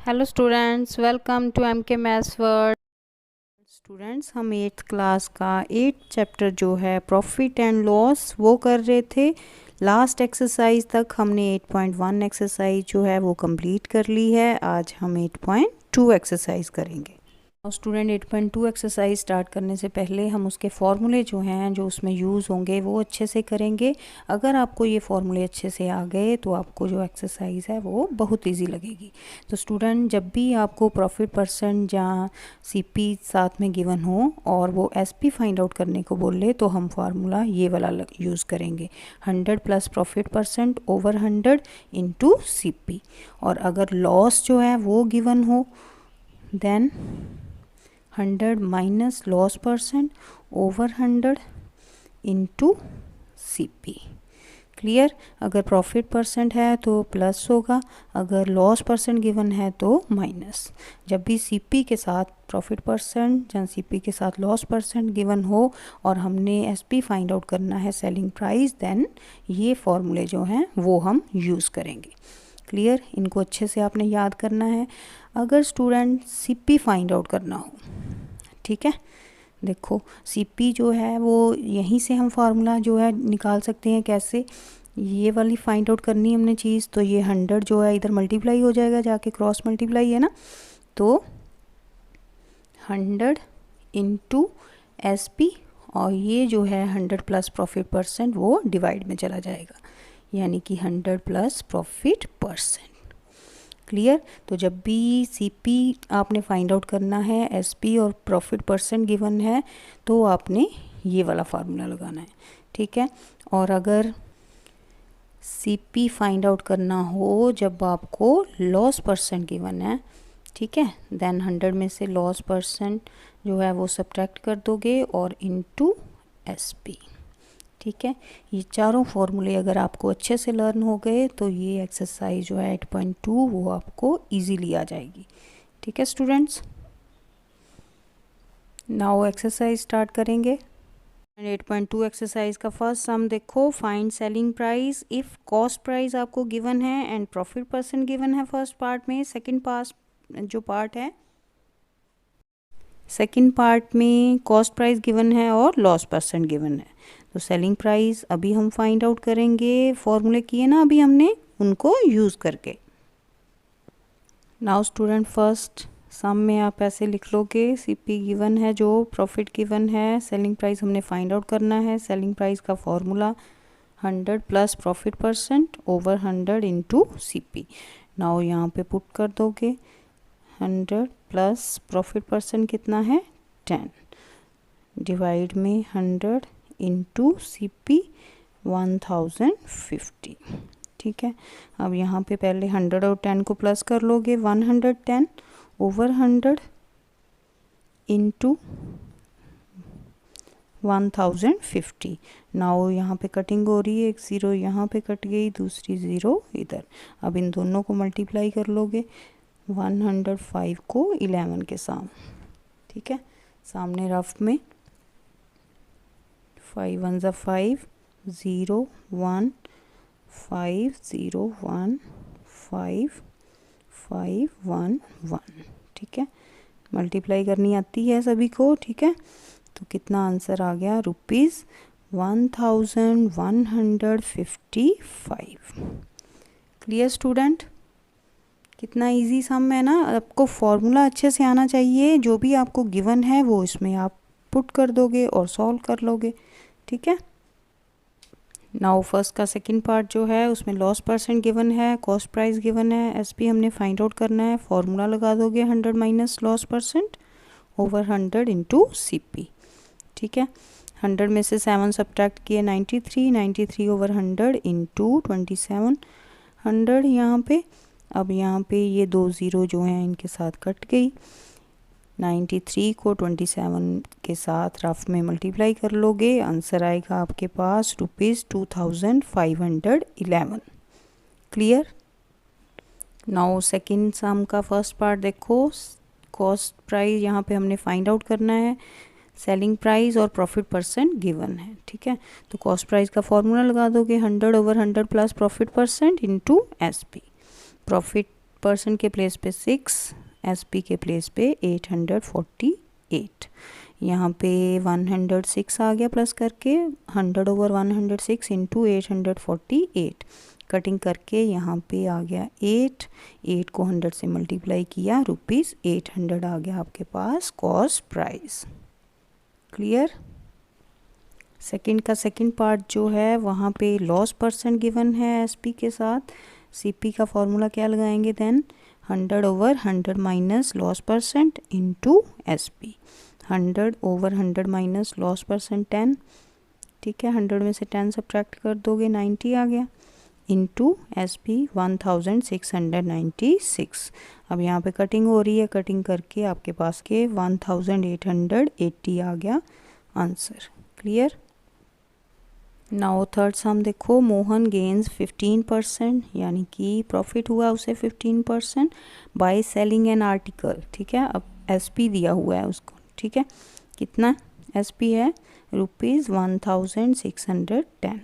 Hello students, welcome to M K maths world. Students, हम 8th class का 8th chapter जो है profit and loss वो कर रहे थे। लास्ट एक्सरसाइज तक हमने 8.1 एक्सरसाइज जो है वो कंप्लीट कर ली है। आज हम 8.2 एक्सरसाइज करेंगे। और स्टूडेंट 8.2 एक्सरसाइज स्टार्ट करने से पहले हम उसके फॉर्मूले जो हैं जो उसमें यूज़ होंगे वो अच्छे से करेंगे। अगर आपको ये फॉर्मूले अच्छे से आ गए तो आपको जो एक्सरसाइज है वो बहुत इजी लगेगी। तो स्टूडेंट, जब भी आपको प्रॉफिट परसेंट या सीपी साथ में गिवन हो और वो एसपी फाइंड आउट करने को बोले तो हम फार्मूला ये वाला यूज़ करेंगे, 100 plus profit percent over 100 into CP. और अगर लॉस जो है वो गिवन हो then 100 minus loss percent over 100 into CP. Clear? अगर प्रॉफिट परसेंट है तो प्लस होगा, अगर लॉस परसेंट गिवन है तो माइनस। जब भी सीपी के साथ प्रॉफिट परसेंट या सीपी के साथ लॉस परसेंट गिवन हो और हमने एसपी फाइंड आउट करना है सेलिंग प्राइस, देन ये फॉर्मूले जो हैं वो हम यूज़ करेंगे। क्लियर? इनको अच्छे से आपने याद करना है। अगर स्टूडेंट सीपी फाइंड आउट करना हो, ठीक है, देखो सीपी जो है वो यहीं से हम फार्मूला जो है निकाल सकते हैं। कैसे? ये वाली फाइंड आउट करनी है हमने चीज़, तो ये 100 जो है इधर मल्टीप्लाई हो जाएगा, जाके क्रॉस मल्टीप्लाई है ना, तो 100 इंटू एस पी और ये जो है 100 प्लस प्रॉफिट परसेंट वो डिवाइड में चला जाएगा, यानी कि 100 प्लस प्रॉफिट परसेंट। क्लियर? तो जब भी सीपी आपने फाइंड आउट करना है, एसपी और प्रॉफिट परसेंट गिवन है, तो आपने ये वाला फार्मूला लगाना है। ठीक है? और अगर सीपी फाइंड आउट करना हो जब आपको लॉस परसेंट गिवन है, ठीक है, देन 100 में से लॉस परसेंट जो है वो सब्ट्रैक्ट कर दोगे और इनटू एसपी। ठीक है? ये चारों फॉर्मूले अगर आपको अच्छे से लर्न हो गए तो ये एक्सरसाइज जो है 8.2 वो आपको इजीली आ जाएगी। ठीक है स्टूडेंट्स? नाउ एक्सरसाइज स्टार्ट करेंगे। 8.2 एक्सरसाइज का फर्स्ट सम देखो, find selling price if cost price आपको गिवन है एंड प्रॉफिट परसेंट गिवन है फर्स्ट पार्ट में। सेकंड पार्ट जो पार्ट है, सेकंड पार्ट में कॉस्ट प्राइस गिवन है और लॉस परसेंट गिवन है। तो सेलिंग प्राइस अभी हम फाइंड आउट करेंगे, फॉर्मूले किए ना अभी हमने, उनको यूज़ करके। नाउ स्टूडेंट, फर्स्ट सम में आप ऐसे लिख लोगे, सीपी गिवन है, जो प्रॉफिट गिवन है, सेलिंग प्राइस हमने फाइंड आउट करना है। सेलिंग प्राइस का formula 100 plus profit percent over 100 into CP. Now यहाँ पे पुट कर दोगे 100 प्लस प्रॉफिट परसेंट कितना है 10 डिवाइड में 100 इंटू सीपी 1050। ठीक है? अब यहाँ पे पहले 100 और 10 को प्लस कर लोगे, 110 ओवर 100 इंटू 1050। नाउ यहाँ पे कटिंग हो रही है, एक ज़ीरो यहाँ पे कट गई, दूसरी ज़ीरो इधर। अब इन दोनों को मल्टीप्लाई कर लोगे, 105 को 11 के सामने। ठीक है? सामने रफ में 5 1 ज़ा 5, 0 1 5 0 1 5 5 1 1। ठीक है? मल्टीप्लाई करनी आती है सभी को। ठीक है? तो कितना आंसर आ गया? ₹1155। Clear student? कितना इजी सम है ना। आपको फॉर्मूला अच्छे से आना चाहिए, जो भी आपको गिवन है वो इसमें आप पुट कर दोगे और सॉल्व कर लोगे। ठीक है? नाउ फर्स्ट का सेकंड पार्ट जो है उसमें लॉस परसेंट गिवन है, कॉस्ट प्राइस गिवन है, एसपी हमने फाइंड आउट करना है। फॉर्मूला लगा दोगे 100 minus loss percent over 100 into CP. ठीक है? 100 में से 7 सब्ट्रैक्ट किए 93, 93 ओवर 100 इंटू 27 100 यहाँ पे। अब यहाँ पे ये 2 ज़ीरो जो हैं इनके साथ कट गई, 93 को 27 के साथ रफ में मल्टीप्लाई कर लोगे, आंसर आएगा आपके पास ₹2511। क्लियर? नाउ सेकंड सम का फर्स्ट पार्ट देखो, कॉस्ट प्राइस यहाँ पे हमने फाइंड आउट करना है, सेलिंग प्राइस और प्रॉफिट परसेंट गिवन है। ठीक है? तो कॉस्ट प्राइस का फॉर्मूला लगा दोगे 100 over 100 plus profit percent into SP. Profit percent के प्लेस पे 6, एसपी के प्लेस पे 848। यहाँ पे 106 आ गया प्लस करके, 100/106 इंटू 848, कटिंग करके यहाँ पे आ गया 8 को 100 से मल्टीप्लाई किया, ₹800 आ गया आपके पास कॉस्ट प्राइस। क्लियर। सेकंड का सेकंड पार्ट जो है वहाँ पे लॉस परसेंट गिवन है एसपी के साथ। सीपी का फॉर्मूला क्या लगाएंगे then, 100/100 minus loss percent into SP. 100/100 minus loss percent 10, ठीक है, 100 में से 10 सब्ट्रैक्ट कर दोगे 90 आ गया, इंटू एसपी 1696। अब यहाँ पे कटिंग हो रही है, कटिंग करके आपके पास के 1880 आ गया आंसर। क्लियर। नाउ थर्ड सम देखो, मोहन गेन्स 15%, यानी कि प्रॉफिट हुआ उसे 15% बाय सेलिंग एन आर्टिकल। ठीक है, अब एसपी दिया हुआ है उसको, ठीक है, कितना एसपी है, ₹1610।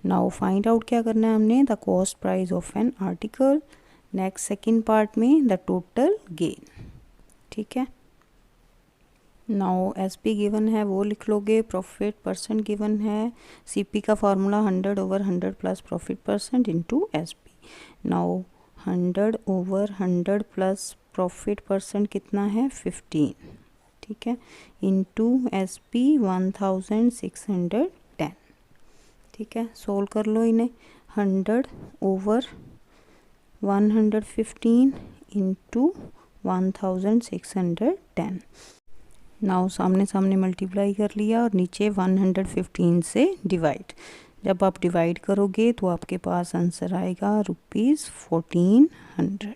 नाउ फाइंड आउट क्या करना है हमने, the cost price of an article. Next second part में द टोटल गेन। ठीक है, नाउ एसपी गिवन है वो लिख लोगे, प्रॉफिट परसेंट गिवन है, सीपी का formula 100/100 plus profit percent into SP. Now 100/100 plus profit percent कितना है 15, ठीक है, इंटू एसपी 1610। ठीक है, सोल्व कर लो इन्हें, 100/115 इंटू 1610। नाउ सामने सामने मल्टीप्लाई कर लिया और नीचे 115 से डिवाइड। जब आप डिवाइड करोगे तो आपके पास आंसर आएगा ₹1400।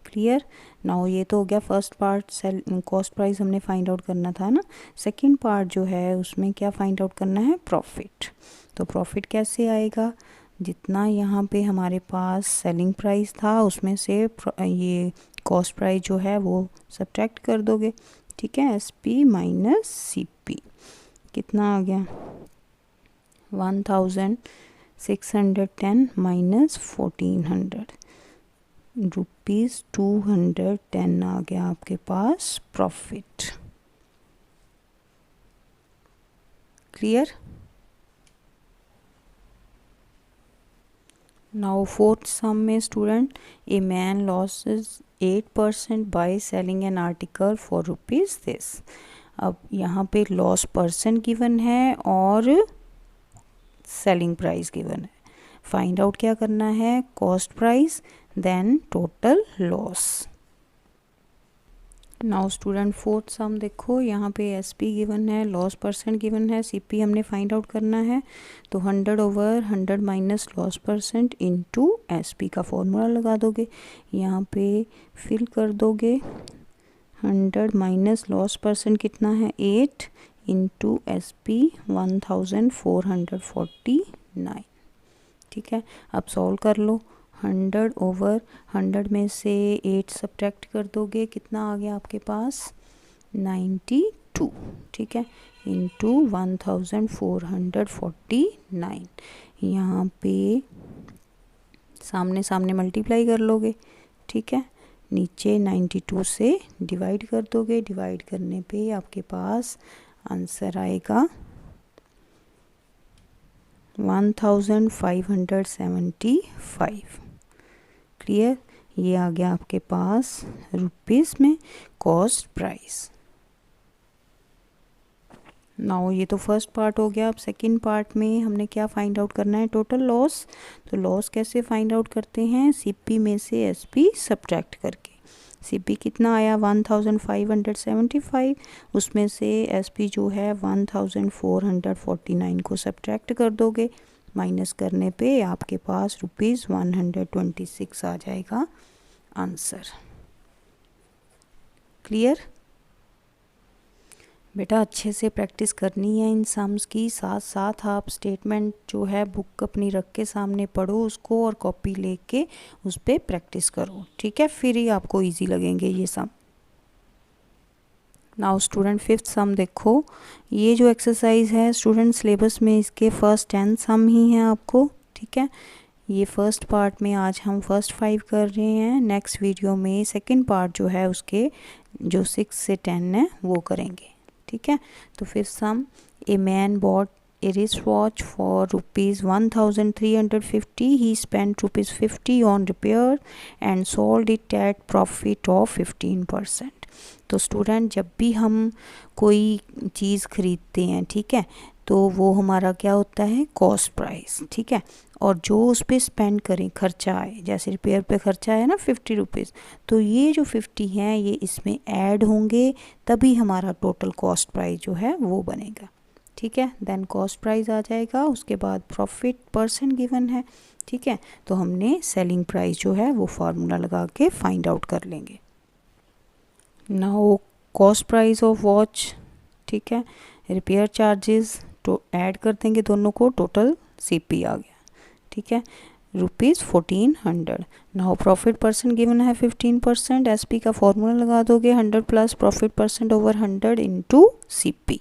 क्लियर। नाउ ये तो हो गया first part, cell cost price हमने फाइंड आउट करना था ना। सेकंड पार्ट जो है उसमें क्या फाइंड आउट करना है, प्रॉफिट। तो प्रॉफिट कैसे आएगा, जितना यहाँ पे हमारे पास सेलिंग प्राइस था उसमें से ये कॉस्ट प्राइस जो है वो सब्ट्रैक्ट कर दोगे। ठीक है, एसपी माइनस सीपी कितना आ गया, 1610 माइनस 1400, ₹210 आ गया आपके पास profit. Clear. Now fourth sum में student, a man losses 8% by selling an article for ₹this। अब यहाँ पे लॉस परसेंट गिवन है और सेलिंग प्राइस गिवन है। फाइंड आउट क्या करना है, cost price then total loss. Now student fourth sum देखो, यहाँ पे एसपी गिवन है, लॉस परसेंट गिवन है, सीपी हमने फाइंड आउट करना है। तो 100/100 minus loss percent into SP का फॉर्मूला लगा दोगे, यहाँ पे फिल कर दोगे। 100 माइनस लॉस परसेंट कितना है 8 इंटू एसपी 1449। ठीक है, अब सॉल्व कर लो। 100/100 में से 8 सब्ट्रैक्ट कर दोगे, कितना आ गया आपके पास 92। ठीक है, इंटू 1449। यहाँ पे सामने सामने मल्टीप्लाई कर लोगे। ठीक है, नीचे 92 से डिवाइड कर दोगे, डिवाइड करने पे आपके पास आंसर आएगा 1575। क्लियर, ये आ गया आपके पास रुपीस में कॉस्ट प्राइस। नाउ ये तो फर्स्ट पार्ट हो गया। अब सेकंड पार्ट में हमने क्या फाइंड आउट करना है, टोटल लॉस। तो लॉस कैसे फाइंड आउट करते हैं, सीपी में से एसपी सब्ट्रैक्ट करके। सीपी कितना आया 1575, उसमें से एसपी जो है 1449 को सब्ट्रैक्ट कर दोगे, माइनस करने पे आपके पास ₹126 आ जाएगा आंसर। क्लियर। बेटा अच्छे से प्रैक्टिस करनी है इन सम्स की, साथ साथ आप स्टेटमेंट जो है बुक अपनी रख के सामने पढ़ो उसको और कॉपी लेके उस पर प्रैक्टिस करो। ठीक है, फिर ही आपको इजी लगेंगे ये सम। नाउ स्टूडेंट फिफ्थ सम देखो, ये जो एक्सरसाइज है स्टूडेंट सिलेबस में इसके फर्स्ट 10 सम ही हैं आपको। ठीक है, ये फर्स्ट पार्ट में आज हम फर्स्ट 5 कर रहे हैं। नेक्स्ट वीडियो में सेकंड पार्ट जो है उसके जो 6 से 10 है वो करेंगे, ठीक है। तो फिर sum a man bought a wristwatch for rupees 1350. He spent rupees 50 on repair and sold it at profit of 15%. तो स्टूडेंट जब भी हम कोई चीज़ खरीदते हैं, ठीक है, तो वो हमारा क्या होता है, कॉस्ट प्राइस, ठीक है। और जो उस पर स्पेंड करें, खर्चा आए, जैसे रिपेयर पे खर्चा है ना 50 रुपीज़, तो ये जो 50 हैं ये इसमें ऐड होंगे, तभी हमारा टोटल कॉस्ट प्राइस जो है वो बनेगा, ठीक है। देन कॉस्ट प्राइस आ जाएगा, उसके बाद प्रॉफिट परसेंट गिवन है, ठीक है। तो हमने सेलिंग प्राइस जो है वो फार्मूला लगा के फाइंड आउट कर लेंगे। Now cost price of watch, ठीक है, रिपेयर चार्जेस तो ऐड कर देंगे दोनों को, टोटल सीपी आ गया, ठीक है, rupees 1400। Now profit percent given है 15%, एसपी का फॉर्मूला लगा दोगे 100 plus profit percent over 100 into CP.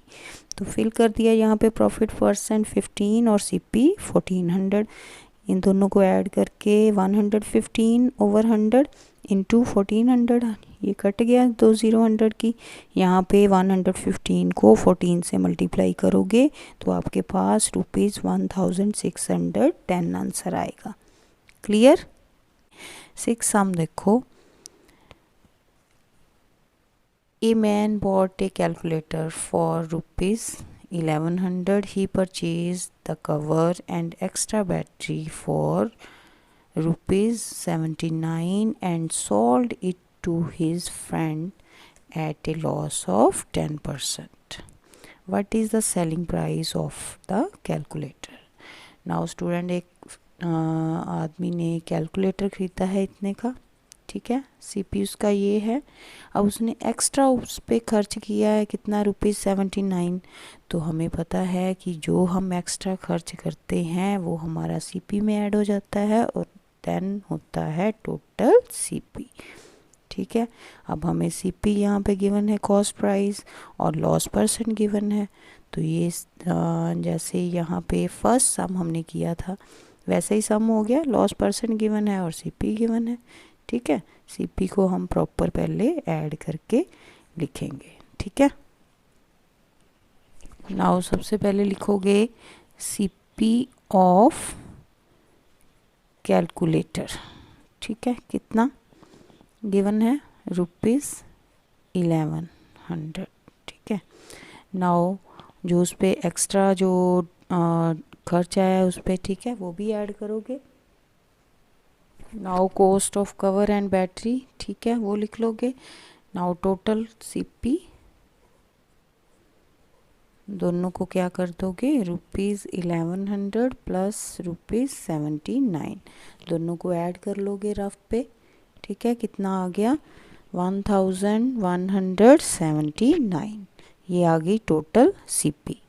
तो फिल कर दिया यहाँ पे प्रॉफिट परसेंट 15 और सीपी 1400, इन दोनों को ऐड करके 115 ओवर 100 इंटू 1400, ये कट गया 20 की। यहाँ पे 115 को 14 से मल्टीप्लाई करोगे तो आपके पास रुपीज़ 1610 आंसर आएगा। क्लियर। 6 सम देखो, A man bought a calculator for rupees 1100. He purchased the cover and extra battery for rupees 79 and sold it to his friend at a loss of 10%. What is the selling price of the calculator? Now student, एक आदमी ने calculator ख़रीदा है इतने का, ठीक है, CP उसका ये है। अब उसने एक्स्ट्रा उस पर खर्च किया है कितना, रुपीज़ 79। तो हमें पता है कि जो हम एक्स्ट्रा खर्च करते हैं वो हमारा सीपी में ऐड हो जाता है और देन होता है टोटल सीपी, ठीक है। अब हमें सीपी यहाँ पे गिवन है कॉस्ट प्राइस और लॉस परसेंट गिवन है। तो ये जैसे यहाँ पे फर्स्ट सम हमने किया था वैसे ही सम हो गया, लॉस परसेंट गिवन है और सीपी गिवन है, ठीक है। सीपी को हम प्रॉपर पहले ऐड करके लिखेंगे, ठीक है। नाउ सबसे पहले लिखोगे सीपी ऑफ कैलकुलेटर, ठीक है, कितना गिवन है, रुपीज़ 1100, ठीक है। नाउ जो उस पर एक्स्ट्रा जो खर्च आया है उस पर, ठीक है, वो भी ऐड करोगे। Now cost of cover and battery, ठीक है, वो लिख लोगे। नाउ टोटल सीपी, दोनों को क्या कर दोगे, रुपीज़ 1100 प्लस रुपीज़ 79, दोनों को ऐड कर लोगे रफ पे, ठीक है, कितना आ गया 1179, ये आ गई टोटल सीपी।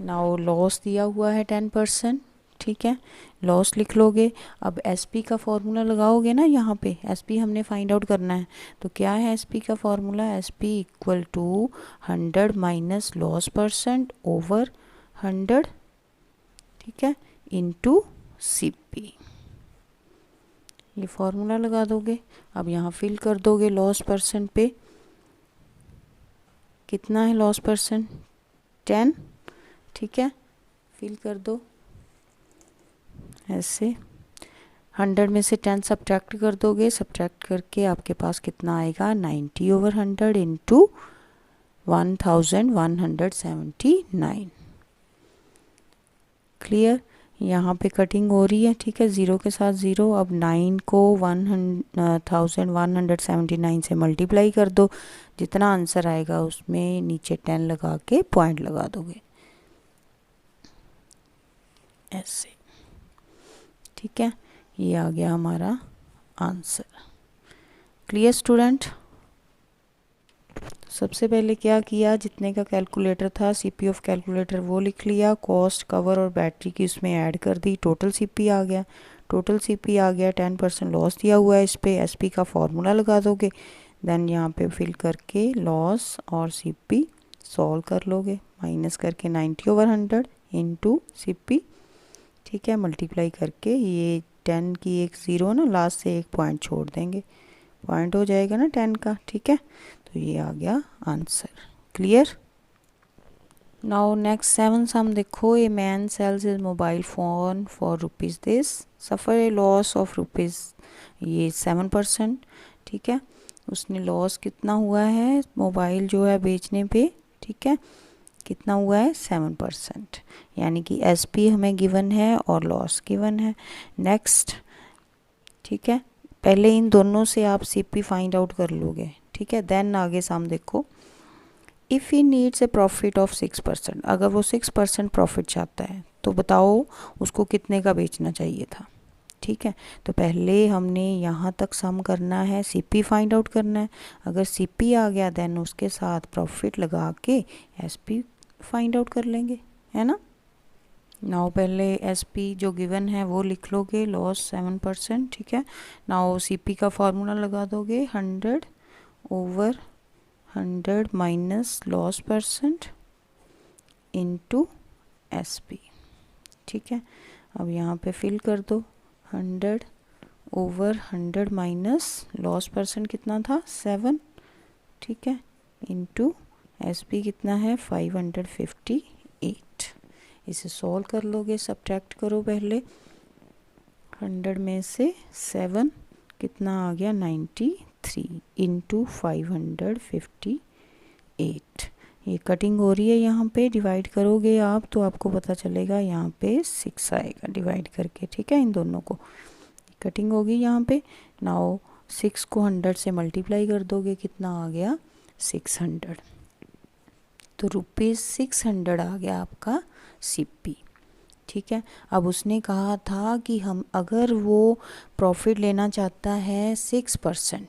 नाउ लॉस दिया हुआ है 10%, ठीक है, लॉस लिख लोगे। अब एसपी का फॉर्मूला लगाओगे ना, यहाँ पे एसपी हमने फाइंड आउट करना है। तो क्या है एसपी का formula, SP equal to 100 minus loss percent over 100, ठीक है, इनटू सीपी, ये फॉर्मूला लगा दोगे। अब यहाँ फिल कर दोगे लॉस परसेंट पे, कितना है लॉस परसेंट 10, ठीक है, फिल कर दो ऐसे। 100 में से 10 सब्ट्रैक्ट कर दोगे, सब्ट्रैक्ट करके आपके पास कितना आएगा 90 ओवर 100 इंटू 1179। क्लियर। यहाँ पे कटिंग हो रही है, ठीक है, ज़ीरो के साथ ज़ीरो। अब 9 को 1179 से मल्टीप्लाई कर दो, जितना आंसर आएगा उसमें नीचे 10 लगा के पॉइंट लगा दोगे ऐसे, ठीक है, ये आ गया हमारा आंसर। Clear student. सबसे पहले क्या किया, जितने का कैलकुलेटर था सीपी ऑफ कैलकुलेटर वो लिख लिया, कॉस्ट कवर और बैटरी की उसमें ऐड कर दी, टोटल सीपी आ गया। टोटल सीपी आ गया, 10% लॉस दिया हुआ है इस पर, एसपी का फॉर्मूला लगा दोगे, देन यहाँ पे फिल करके लॉस और सीपी सॉल्व कर लोगे, माइनस करके 90 ओवर 100 इंटू सीपी, ठीक है, मल्टीप्लाई करके ये 10 की एक ज़ीरो ना लास्ट से एक पॉइंट छोड़ देंगे, पॉइंट हो जाएगा ना 10 का। ठीक है, तो ये आ गया आंसर। क्लियर। नाउ नेक्स्ट 7 सम देखो, a man sales his mobile phone for rupees this, suffer A loss of rupees, ये 7%। ठीक है, उसने लॉस कितना हुआ है मोबाइल जो है बेचने पे, ठीक है, कितना हुआ है 7%, यानी कि एसपी हमें गिवन है और लॉस गिवन है। नेक्स्ट, ठीक है, पहले इन दोनों से आप सीपी फाइंड आउट कर लोगे। ठीक है, देन आगे सम देखो, if he needs a profit of 6%, अगर वो 6% प्रॉफिट चाहता है तो बताओ उसको कितने का बेचना चाहिए था। ठीक है, तो पहले हमने यहाँ तक सम करना है, सीपी फाइंड आउट करना है। अगर सीपी आ गया देन उसके साथ प्रॉफिट लगा के एसपी फाइंड आउट कर लेंगे, है ना। नाउ पहले एसपी जो गिवन है वो लिख लोगे, लॉस 7%। ठीक है, नाउ सीपी का फार्मूला लगा दोगे 100/100 minus loss percent into SP. ठीक है, अब यहाँ पे फिल कर दो 100/100 माइनस लॉस परसेंट कितना था 7, ठीक है, इनटू एसपी कितना है 558। इसे सॉल्व कर लोगे, सब्ट्रैक्ट करो पहले, 100 में से 7 कितना आ गया 93 इनटू 558। ये कटिंग हो रही है, यहाँ पे डिवाइड करोगे आप तो आपको पता चलेगा यहाँ पे 6 आएगा डिवाइड करके। ठीक है, इन दोनों को कटिंग होगी यहाँ पे। नाउ 6 को 100 से मल्टीप्लाई कर दोगे, कितना आ गया 600, तो ₹600 आ गया आपका सीपी। ठीक है, अब उसने कहा था कि हम अगर वो प्रॉफिट लेना चाहता है 6%,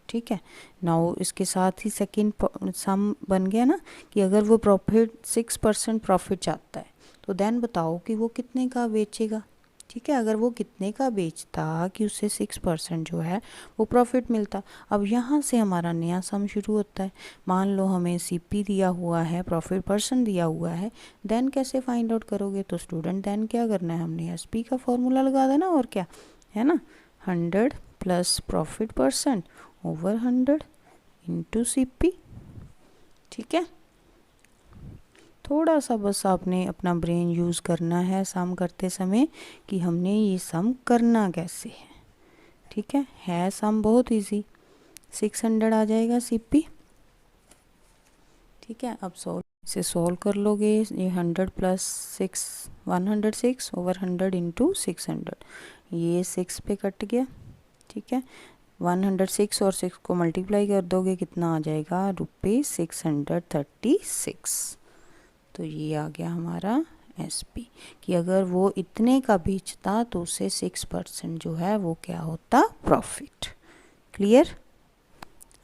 ठीक है, नाउ इसके साथ ही सेकंड सम बन गया ना कि अगर वो प्रॉफिट 6% प्रॉफिट चाहता है तो देन बताओ कि वो कितने का बेचेगा। ठीक है, अगर वो कितने का बेचता कि उससे 6% जो है वो प्रॉफिट मिलता। अब यहाँ से हमारा नया सम शुरू होता है। मान लो हमें सीपी दिया हुआ है, प्रॉफिट परसेंट दिया हुआ है, देन कैसे फाइंड आउट करोगे। तो स्टूडेंट देन क्या करना है, हमने एसपी का फॉर्मूला लगा देना और क्या है ना, 100 plus profit percent over 100 into CP. ठीक है, थोड़ा सा बस आपने अपना ब्रेन यूज़ करना है सम करते समय कि हमने ये सम करना कैसे है। ठीक है सम बहुत इजी, 600 आ जाएगा सीपी। ठीक है, अब इसे सॉल्व कर लोगे, ये 100 प्लस 6 106 ओवर 100 इंटू 600, ये 6 पे कट गया। ठीक है, 106 और 6 को मल्टीप्लाई कर दोगे, कितना आ जाएगा ₹636। तो ये आ गया हमारा एसपी कि अगर वो इतने का बेचता तो उसे 6% जो है वो क्या होता, प्रॉफिट। क्लियर।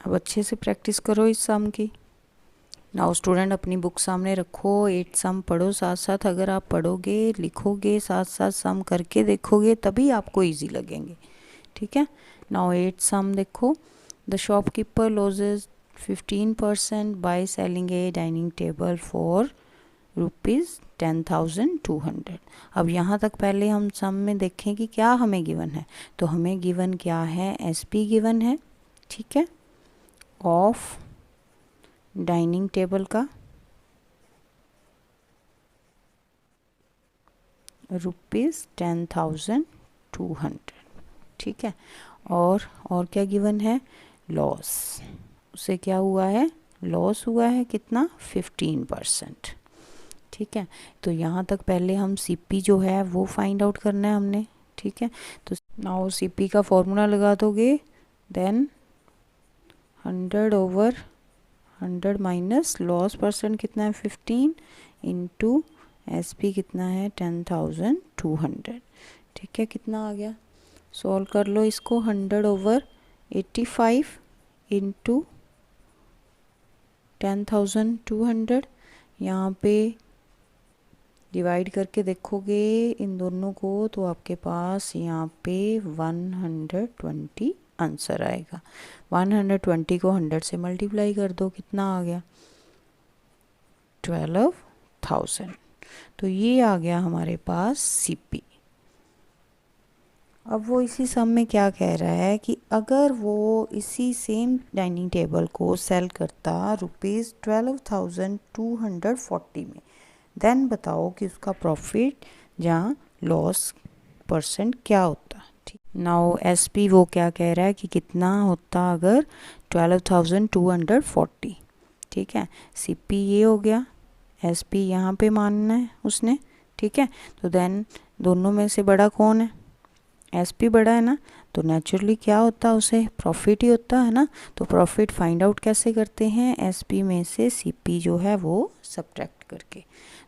अब अच्छे से प्रैक्टिस करो इस सम की। नाउ स्टूडेंट अपनी बुक सामने रखो, 8 सम पढ़ो साथ साथ। अगर आप पढ़ोगे लिखोगे साथ साथ सम करके देखोगे तभी आपको इजी लगेंगे। ठीक है, नाउ 8 सम देखो, the shopkeeper losses 15% by selling A dining table for ₹10,200। अब यहाँ तक पहले हम सम में देखें कि क्या हमें गिवन है। तो हमें गिवन क्या है, एसपी गिवन है। ठीक है, ऑफ डाइनिंग टेबल का ₹10,200। ठीक है, और क्या गिवन है, लॉस, उसे क्या हुआ है, लॉस हुआ है कितना 15%। ठीक है, तो यहाँ तक पहले हम सीपी जो है वो फाइंड आउट करना है हमने। ठीक है, तो नाउ सीपी का फॉर्मूला लगा दोगे, देन 100/100 माइनस लॉस परसेंट कितना है 15 इंटू एसपी कितना है 10,200। ठीक है, कितना आ गया, सॉल्व कर लो इसको, 100/85 इंटू 10,200, यहाँ पे डिवाइड करके देखोगे इन दोनों को तो आपके पास यहाँ पे 120 आंसर आएगा। 120 को 100 से मल्टीप्लाई कर दो, कितना आ गया 12,000। तो ये आ गया हमारे पास सीपी। अब वो इसी सम में क्या कह रहा है कि अगर वो इसी सेम डाइनिंग टेबल को सेल करता ₹12,240 में, देन बताओ कि उसका प्रॉफिट या लॉस परसेंट क्या होता। ठीक, नाउ एसपी वो क्या कह रहा है कि कितना होता अगर 12,240। ठीक है, सीपी ये हो गया, एसपी यहाँ पे मानना है उसने। ठीक है, तो देन दोनों में से बड़ा कौन है? एसपी बड़ा है ना, तो नेचुरली क्या होता, उसे प्रॉफिट ही होता है ना। तो प्रॉफिट फाइंड आउट कैसे करते हैं? एसपी में से सीपी जो है वो सब्ट्रैक्ट करके।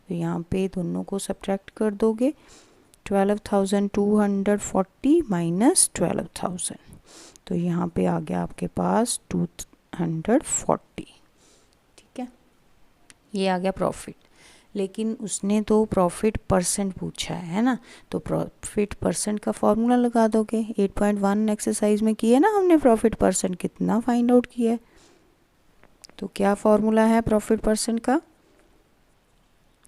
तो यहाँ पे दोनों को सब्ट्रैक्ट कर दोगे, 12,240 माइनस 12,000, तो यहाँ पे आ गया आपके पास 240। ठीक है, ये आ गया प्रॉफिट। लेकिन उसने तो प्रॉफिट परसेंट पूछा है ना, तो प्रॉफिट परसेंट का फॉर्मूला लगा दोगे। 8.1 एक्सरसाइज में किया ना हमने, प्रॉफिट परसेंट कितना फाइंड आउट किया है। तो क्या फॉर्मूला है प्रॉफिट परसेंट का?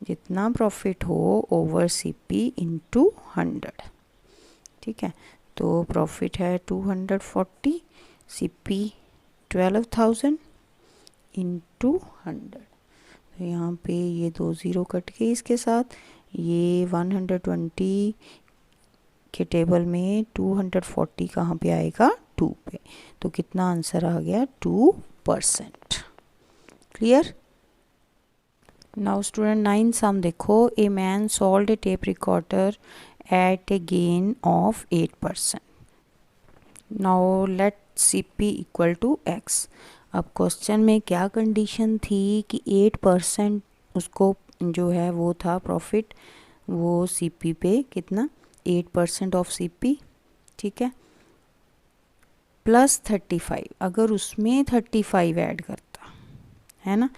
जितना प्रॉफिट हो ओवर सीपी इंटू 100। ठीक है, तो प्रॉफिट है 240, सीपी 12,000 इंटू 100। तो यहाँ पे ये 2 ज़ीरो कट के इसके साथ, ये 120 के टेबल में 240 कहाँ पे आएगा? 2 पे। तो कितना आंसर आ गया? 2%। क्लियर? नाउ स्टूडेंट 9 सम देखो, a man sold a tape recorder at a gain of 8%। Now let CP equal to X. अब क्वेश्चन में क्या कंडीशन थी कि 8% उसको जो है वो था प्रॉफिट, वो सीपी पे कितना? 8% ऑफ सीपी। ठीक है, प्लस 35, अगर उसमें 35 ऐड करता है ना,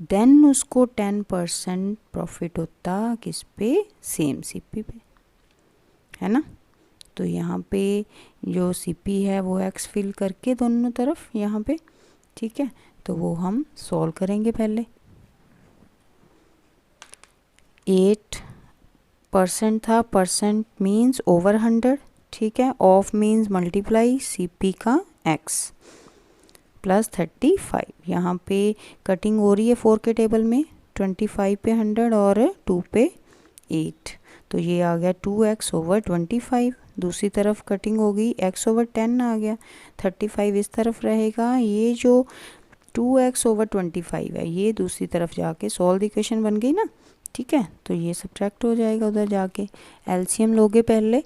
देन उसको 10% प्रॉफिट होता किस पे? सेम सीपी पे, है ना। तो यहाँ पे जो सीपी है वो एक्स फिल करके दोनों तरफ यहाँ पे। ठीक है, तो वो हम सॉल्व करेंगे पहले। 8% था, परसेंट मीन्स ओवर 100। ठीक है, ऑफ मीन्स मल्टीप्लाई सीपी का एक्स प्लस 35। यहाँ पे कटिंग हो रही है 4 के टेबल में, 25 पे 100 और 2 पे 8, तो ये आ गया 2x ओवर 25। दूसरी तरफ कटिंग होगी, x ओवर 10 आ गया, 35 इस तरफ रहेगा। ये जो 2x ओवर 25 है ये दूसरी तरफ जाके सॉल्व इक्वेशन बन गई ना। ठीक है, तो ये सब्ट्रैक्ट हो जाएगा उधर जाके। एलसीएम लोगे पहले,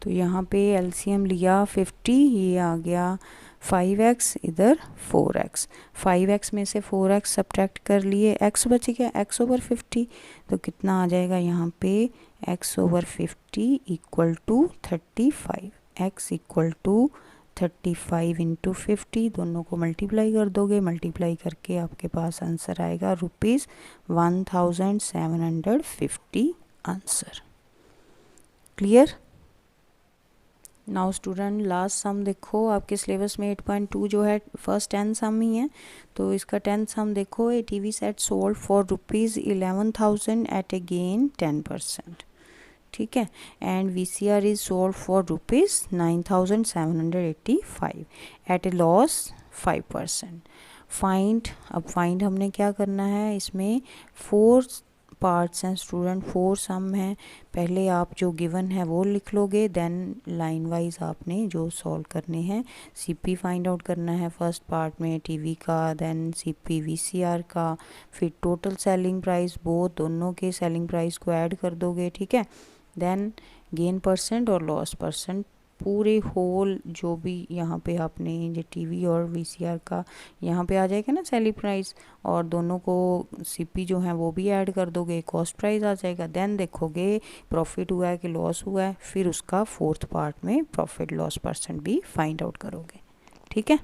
तो यहाँ पे एलसीएम लिया 50, ये आ गया 5x, इधर 4x। 5x में से 4x सब्ट्रैक्ट कर लिए, x बच गया x ओवर 50। तो कितना आ जाएगा यहाँ पे? x over 50 equal to 35। x equal to 35 into 50, दोनों को मल्टीप्लाई कर दोगे, मल्टीप्लाई करके आपके पास आंसर आएगा ₹1750 answer. Clear? Now student last sum देखो, आपके सिलेबस में 8.2 जो है फर्स्ट 10 सम ही है, तो इसका 10th सम देखो। A TV set sold for ₹11,000 at a gain 10%। ठीक है, and VCR is sold for ₹9,785 at a loss 5%। Find, अब फाइंड हमने क्या करना है, इसमें 4 पार्ट्स हैं स्टूडेंट, 4 सम हैं। पहले आप जो गिवन है वो लिख लोगे, देन लाइन वाइज आपने जो सॉल्व करने हैं। सीपी फाइंड आउट करना है फर्स्ट पार्ट में टीवी का, देन सीपी VCR का, फिर टोटल सेलिंग प्राइस, बोथ दोनों के सेलिंग प्राइस को ऐड कर दोगे। ठीक है, देन गेन परसेंट और लॉस परसेंट, पूरे होल जो भी यहाँ पे आपने जो टीवी और VCR का यहाँ पे आ जाएगा ना सेलिंग प्राइस, और दोनों को सीपी जो है वो भी ऐड कर दोगे, कॉस्ट प्राइस आ जाएगा। देन देखोगे प्रॉफिट हुआ है कि लॉस हुआ है, फिर उसका 4th पार्ट में प्रॉफिट लॉस परसेंट भी फाइंड आउट करोगे। ठीक है,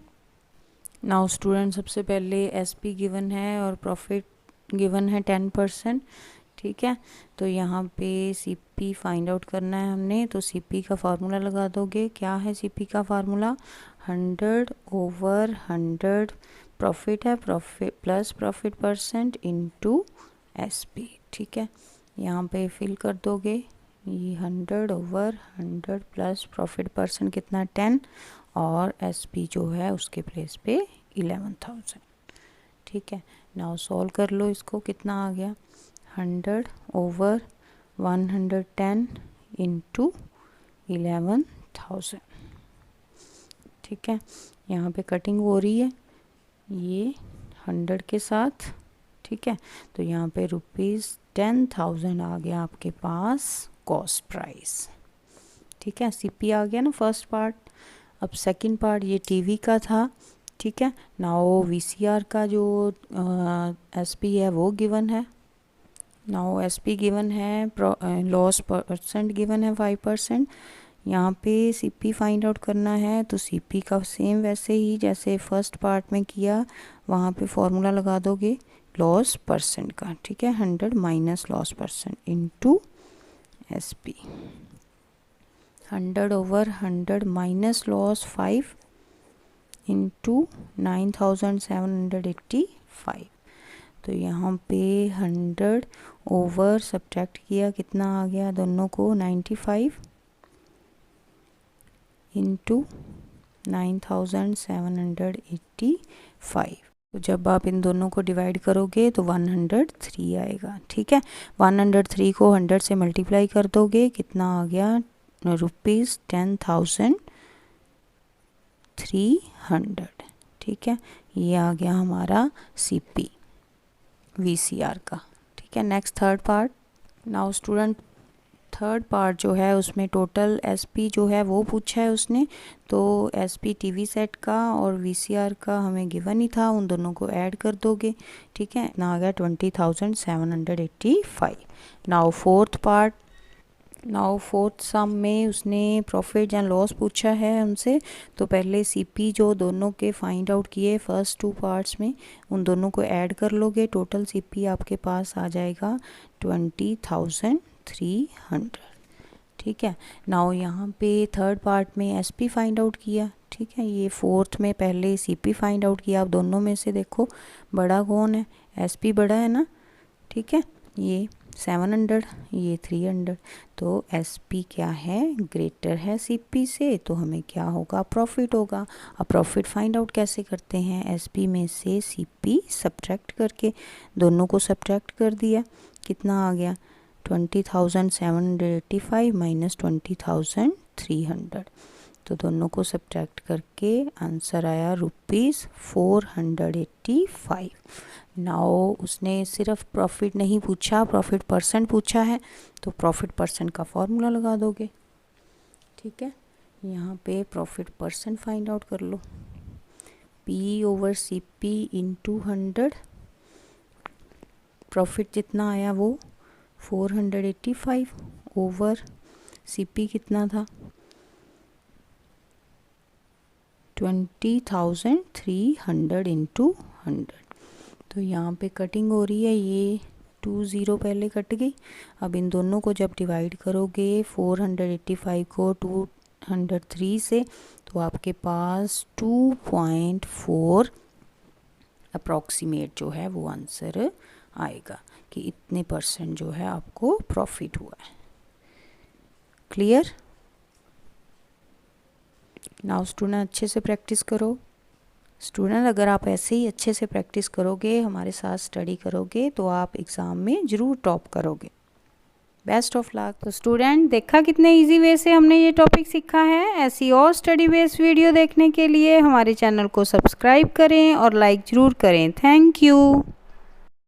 नाउ स्टूडेंट सबसे पहले एसपी गिवन है और प्रॉफिट गिवन है 10%। ठीक है, तो यहाँ पे सीपी फाइंड आउट करना है हमने, तो सीपी का फार्मूला लगा दोगे। क्या है सीपी का फार्मूला? 100 ओवर 100 प्रॉफिट है, profit plus profit percent into SP. ठीक है, यहाँ पे फिल कर दोगे ये 100/100 प्लस प्रॉफिट परसेंट कितना 10 और SP जो है उसके प्लेस पे 11,000। ठीक है, नाउ सॉल्व कर लो इसको, कितना आ गया 100/110 इंटू 11,000। ठीक है, यहाँ पे कटिंग हो रही है ये 100 के साथ। ठीक है, तो यहाँ पे ₹10,000 आ गया आपके पास कॉस्ट प्राइस। ठीक है, CP आ गया ना फर्स्ट पार्ट। अब सेकंड पार्ट ये टीवी का था। ठीक है, नाउ VCR का जो SP है वो गिवन है। नाउ SP गिवन है, लॉस परसेंट गिवन है 5%। यहाँ पे CP फाइंड आउट करना है, तो CP का सेम वैसे ही जैसे फर्स्ट पार्ट में किया, वहाँ पे फॉर्मूला लगा दोगे लॉस परसेंट का। ठीक है, 100 minus loss percent into SP। 100/100 minus loss 5 into 9,785। तो यहाँ पे 100 ओवर सब्ट्रैक्ट किया, कितना आ गया दोनों को 95 इंटू 9,785। तो जब आप इन दोनों को डिवाइड करोगे तो 103 आएगा। ठीक है, 103 को 100 से मल्टीप्लाई कर दोगे, कितना आ गया ₹10,300। ठीक है, ये आ गया हमारा CP VCR का। ठीक है, next third part. Now student third part जो है उसमें टोटल SP जो है वो पूछा है उसने। तो SP TV सेट का और VCR का हमें गिवन ही था, उन दोनों को ऐड कर दोगे। ठीक है, ना आ गया 20,785। Now fourth part. Now fourth sum में उसने प्रॉफिट या लॉस पूछा है हमसे। तो पहले CP जो दोनों के फाइंड आउट किए फर्स्ट 2 पार्ट्स में, उन दोनों को ऐड कर लोगे, टोटल CP आपके पास आ जाएगा 20,300। ठीक है, नाउ यहाँ पे थर्ड पार्ट में SP फाइंड आउट किया। ठीक है, ये फोर्थ में पहले CP फाइंड आउट किया। आप दोनों में से देखो बड़ा कौन है, SP बड़ा है ना। ठीक है, ये 700, ये 300, तो SP क्या है ग्रेटर है CP से, तो हमें क्या होगा प्रॉफिट होगा। अब प्रॉफिट फाइंड आउट कैसे करते हैं, SP में से CP सब्ट्रैक्ट करके, दोनों को सब्ट्रैक्ट कर दिया, कितना आ गया 20,785 माइनस 20,300। तो दोनों को सब्ट्रैक्ट करके आंसर आया ₹485। नाउ उसने सिर्फ प्रॉफिट नहीं पूछा, प्रॉफिट परसेंट पूछा है, तो प्रॉफिट परसेंट का फॉर्मूला लगा दोगे। ठीक है, यहाँ पे प्रॉफिट परसेंट फाइंड आउट कर लो, P/CP इंटू 100। प्रॉफिट जितना आया वो 485 ओवर CP कितना था 20,300 इंटू 100। तो यहाँ पे कटिंग हो रही है, ये 20 पहले कट गई। अब इन दोनों को जब डिवाइड करोगे 485 को 203 से, तो आपके पास 2.4 अप्रॉक्सीमेट जो है वो आंसर आएगा कि इतने % जो है आपको प्रॉफिट हुआ है। क्लियर? नाउ स्टूडेंट अच्छे से प्रैक्टिस करो। स्टूडेंट अगर आप ऐसे ही अच्छे से प्रैक्टिस करोगे, हमारे साथ स्टडी करोगे, तो आप एग्ज़ाम में ज़रूर टॉप करोगे। Best of luck. तो स्टूडेंट देखा कितने इजी वे से हमने ये टॉपिक सीखा है। ऐसी और स्टडी बेस्ड वीडियो देखने के लिए हमारे चैनल को सब्सक्राइब करें और लाइक ज़रूर करें। Thank you.